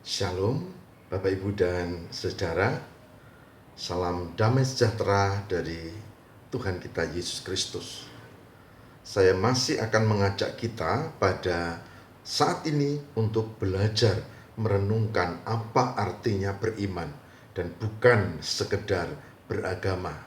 Shalom, Bapak Ibu dan Saudara. Salam damai sejahtera dari Tuhan kita Yesus Kristus. Saya masih akan mengajak kita pada saat ini untuk belajar merenungkan apa artinya beriman dan bukan sekedar beragama.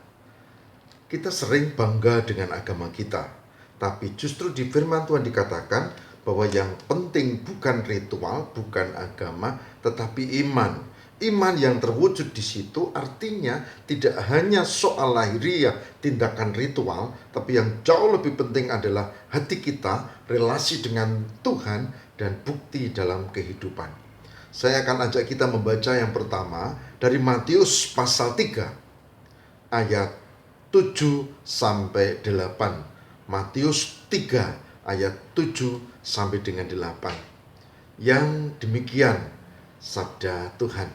Kita sering bangga dengan agama kita, tapi justru di firman Tuhan dikatakan bahwa yang penting bukan ritual, bukan agama, tetapi iman. Iman yang terwujud di situ artinya tidak hanya soal lahiriah, tindakan ritual, tapi yang jauh lebih penting adalah hati kita, relasi dengan Tuhan, dan bukti dalam kehidupan. Saya akan ajak kita membaca yang pertama dari Matius pasal 3 ayat 7 sampai 8. Matius 3 ayat 7 sampai dengan 8. Yang demikian sabda Tuhan.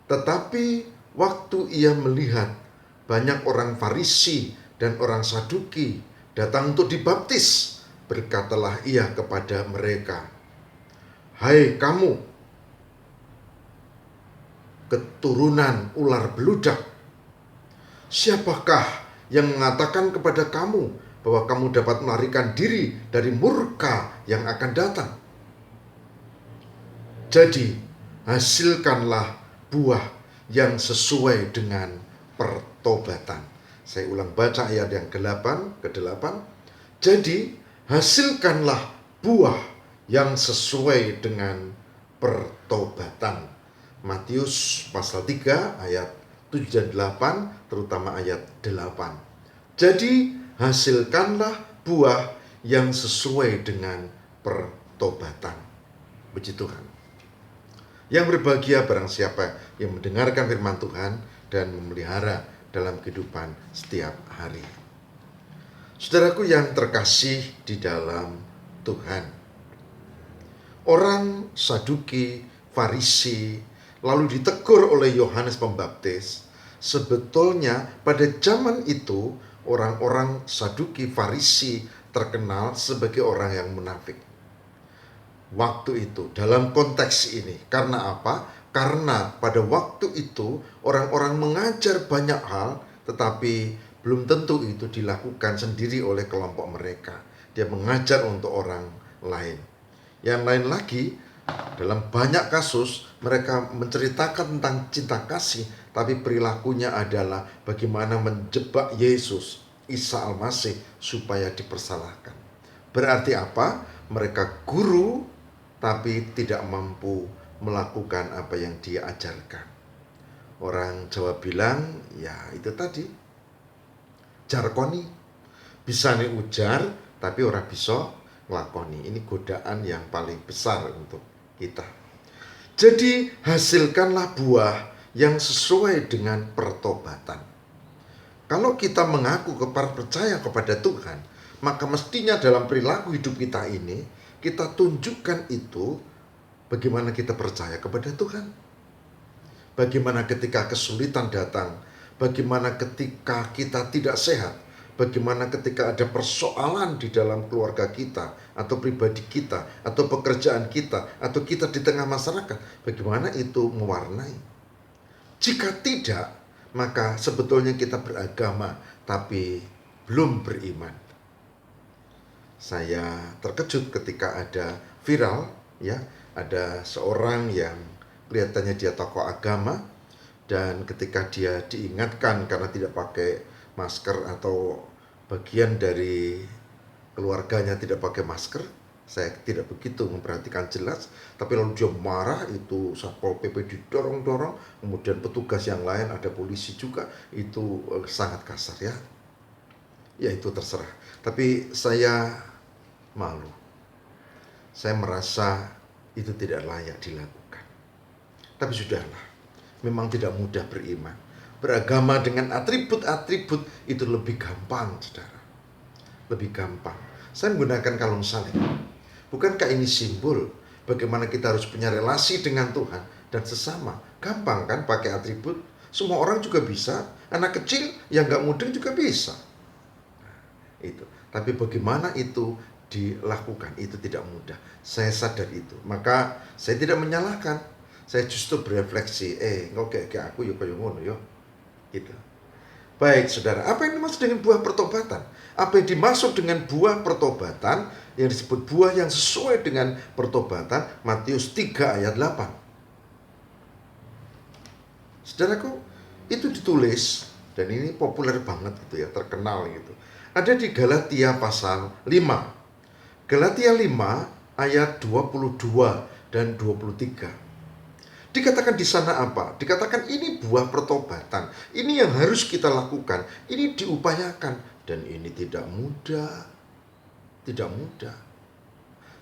Tetapi waktu ia melihat banyak orang Farisi dan orang Saduki datang untuk dibaptis, berkatalah ia kepada mereka, "Hai kamu, keturunan ular beludak, siapakah yang mengatakan kepada kamu bahwa kamu dapat melarikan diri dari murka yang akan datang? Jadi, hasilkanlah buah yang sesuai dengan pertobatan." Saya ulang baca ayat yang ke-8. Jadi, hasilkanlah buah yang sesuai dengan pertobatan. Matius pasal 3 ayat 7 dan 8, terutama ayat 8. Jadi, hasilkanlah buah yang sesuai dengan pertobatan. Puji Tuhan. Yang berbahagia barang siapa yang mendengarkan firman Tuhan dan memelihara dalam kehidupan setiap hari. Saudaraku yang terkasih di dalam Tuhan, orang Saduki, Farisi, lalu ditegur oleh Yohanes Pembaptis. Sebetulnya pada zaman itu orang-orang Saduki, Farisi terkenal sebagai orang yang munafik. Waktu itu, dalam konteks ini, karena apa? Karena pada waktu itu orang-orang mengajar banyak hal, tetapi belum tentu itu dilakukan sendiri oleh kelompok mereka. Dia mengajar untuk orang lain. Yang lain lagi, dalam banyak kasus mereka menceritakan tentang cinta kasih, tapi perilakunya adalah bagaimana menjebak Yesus, Isa Al-Masih, supaya dipersalahkan. Berarti apa? Mereka guru tapi tidak mampu melakukan apa yang dia ajarkan. Orang Jawa bilang, ya itu tadi, jarkoni. Bisa nih ujar, tapi orang bisa ngelakoni. Ini godaan yang paling besar untuk kita. Jadi hasilkanlah buah yang sesuai dengan pertobatan. Kalau kita mengaku percaya kepada Tuhan, maka mestinya dalam perilaku hidup kita ini, kita tunjukkan itu bagaimana kita percaya kepada Tuhan. Bagaimana ketika kesulitan datang, bagaimana ketika kita tidak sehat, bagaimana ketika ada persoalan di dalam keluarga kita, atau pribadi kita, atau pekerjaan kita, atau kita di tengah masyarakat, bagaimana itu mewarnai. Jika tidak, maka sebetulnya kita beragama, tapi belum beriman. Saya terkejut ketika ada viral, ya, ada seorang yang kelihatannya dia tokoh agama, dan ketika dia diingatkan karena tidak pakai masker atau bagian dari keluarganya tidak pakai masker, saya tidak begitu memperhatikan jelas, tapi lalu dia marah, itu Satpol PP didorong-dorong, kemudian petugas yang lain, ada polisi juga, itu sangat kasar, ya. Ya itu terserah, tapi saya malu. Saya merasa itu tidak layak dilakukan. Tapi sudahlah, memang tidak mudah beriman. Beragama dengan atribut-atribut itu lebih gampang, saudara. Lebih gampang. Saya menggunakan kalung salib. Bukankah ini simbol bagaimana kita harus punya relasi dengan Tuhan dan sesama? Gampang kan pakai atribut? Semua orang juga bisa. Anak kecil yang gak mudeng juga bisa. Itu. Tapi bagaimana itu dilakukan. Itu tidak mudah. Saya sadar itu. Maka saya tidak menyalahkan. Saya justru berefleksi, engkau kayak aku yo kaya ngono yo. Gitu. Baik, Saudara, apa yang dimaksud dengan buah pertobatan? Apa yang dimaksud dengan buah pertobatan yang disebut buah yang sesuai dengan pertobatan? Matius 3 ayat 8. Saudaraku, itu ditulis dan ini populer banget gitu ya, terkenal gitu. Ada di Galatia pasal 5. Galatia 5 ayat 22 dan 23. Dikatakan di sana apa? Dikatakan ini buah pertobatan. Ini yang harus kita lakukan. Ini diupayakan. Dan ini tidak mudah. Tidak mudah.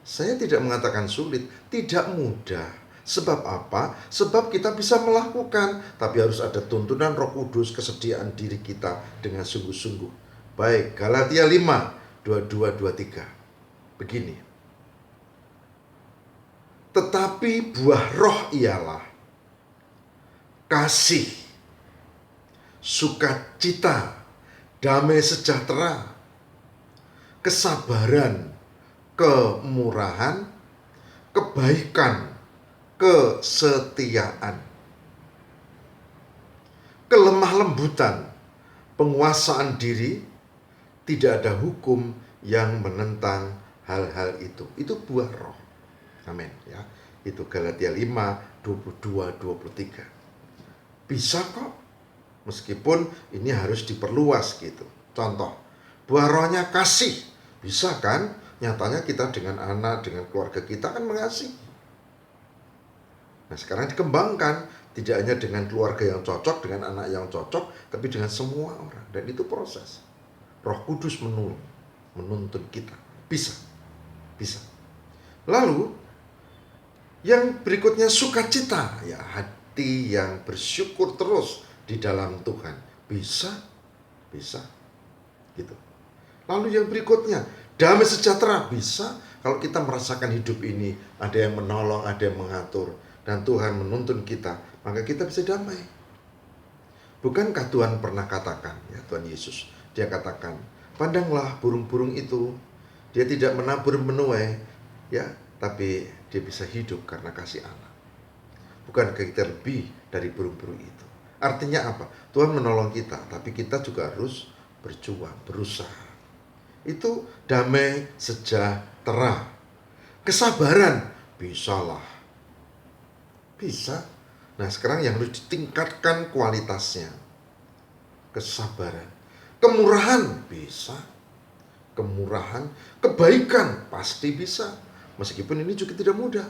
Saya tidak mengatakan sulit. Tidak mudah. Sebab apa? Sebab kita bisa melakukan. Tapi harus ada tuntunan Roh Kudus, kesediaan diri kita dengan sungguh-sungguh. Baik, Galatia 5, 22, 23. Begini. Tetapi buah roh ialah kasih, sukacita, damai sejahtera, kesabaran, kemurahan, kebaikan, kesetiaan, kelemah lembutan, penguasaan diri. Tidak ada hukum yang menentang hal-hal itu. Itu buah roh. Amin ya. Itu Galatia 5, 22, 23. Bisa kok. Meskipun ini harus diperluas gitu. Contoh, buah rohnya kasih. Bisa kan? Nyatanya kita dengan anak, dengan keluarga kita kan mengasihi. Nah, sekarang dikembangkan. Tidak hanya dengan keluarga yang cocok, dengan anak yang cocok, tapi dengan semua orang. Dan itu proses. Roh Kudus menuntun kita. Bisa. Bisa. Lalu, yang berikutnya sukacita. Ya, hati yang bersyukur terus di dalam Tuhan. Bisa. Bisa. Gitu. Lalu yang berikutnya, damai sejahtera. Bisa. Kalau kita merasakan hidup ini, ada yang menolong, ada yang mengatur. Dan Tuhan menuntun kita, maka kita bisa damai. Bukankah Tuhan pernah katakan, ya Tuhan Yesus, Dia katakan, pandanglah burung-burung itu, dia tidak menabur menuai, ya, tapi dia bisa hidup karena kasih Allah. Bukankah kita lebih dari burung-burung itu? Artinya apa? Tuhan menolong kita, tapi kita juga harus berjuang, berusaha. Itu damai sejahtera. Kesabaran, bisalah. Bisa. Nah, sekarang yang harus ditingkatkan kualitasnya. Kesabaran. Kemurahan, bisa. Kemurahan, kebaikan, pasti bisa. Meskipun ini juga tidak mudah.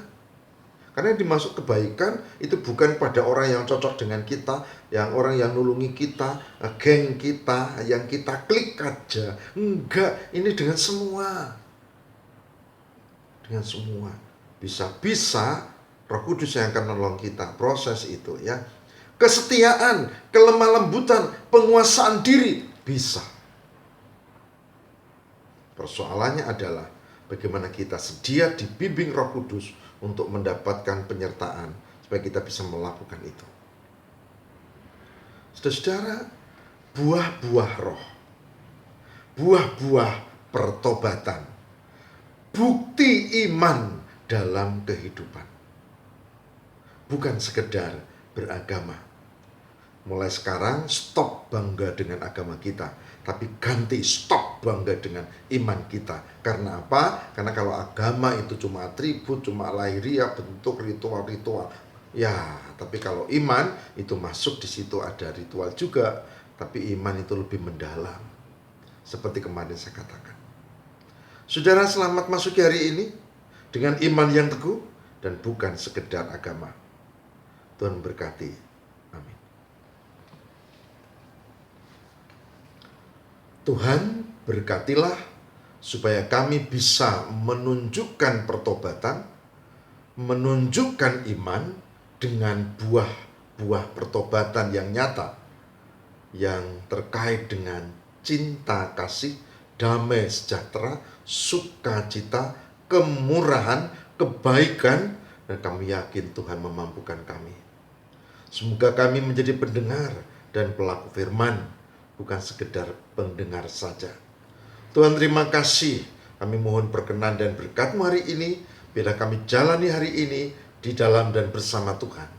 Karena yang dimaksud kebaikan itu bukan pada orang yang cocok dengan kita, yang orang yang nulungi kita, geng kita, yang kita klik aja. Enggak, ini dengan semua. Dengan semua. Bisa Roh Kudus yang akan menolong kita. Proses itu ya. Kesetiaan, kelemah lembutan, penguasaan diri, bisa. Persoalannya adalah bagaimana kita sedia dibimbing Roh Kudus untuk mendapatkan penyertaan supaya kita bisa melakukan itu. Saudara-saudara, buah-buah roh, buah-buah pertobatan, bukti iman dalam kehidupan. Bukan sekedar beragama. Mulai sekarang stop bangga dengan agama kita, tapi ganti stop bangga dengan iman kita. Karena apa? Karena kalau agama itu cuma atribut, cuma lahiriah, bentuk, ritual-ritual. Ya, tapi kalau iman itu masuk di situ ada ritual juga, tapi iman itu lebih mendalam. Seperti kemarin saya katakan. Saudara, selamat masuk hari ini dengan iman yang teguh dan bukan sekedar agama. Tuhan berkati. Tuhan berkatilah supaya kami bisa menunjukkan pertobatan, menunjukkan iman dengan buah-buah pertobatan yang nyata, yang terkait dengan cinta kasih, damai sejahtera, sukacita, kemurahan, kebaikan, dan kami yakin Tuhan memampukan kami. Semoga kami menjadi pendengar dan pelaku firman, bukan sekedar pendengar saja. Tuhan terima kasih Kami mohon perkenan dan berkat-Mu hari ini, bila kami jalani hari ini di dalam dan bersama Tuhan.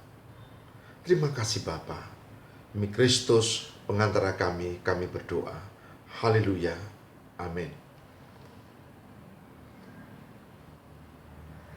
Terima kasih Bapa. Demi Kristus, pengantara kami berdoa. Haleluya. Amin.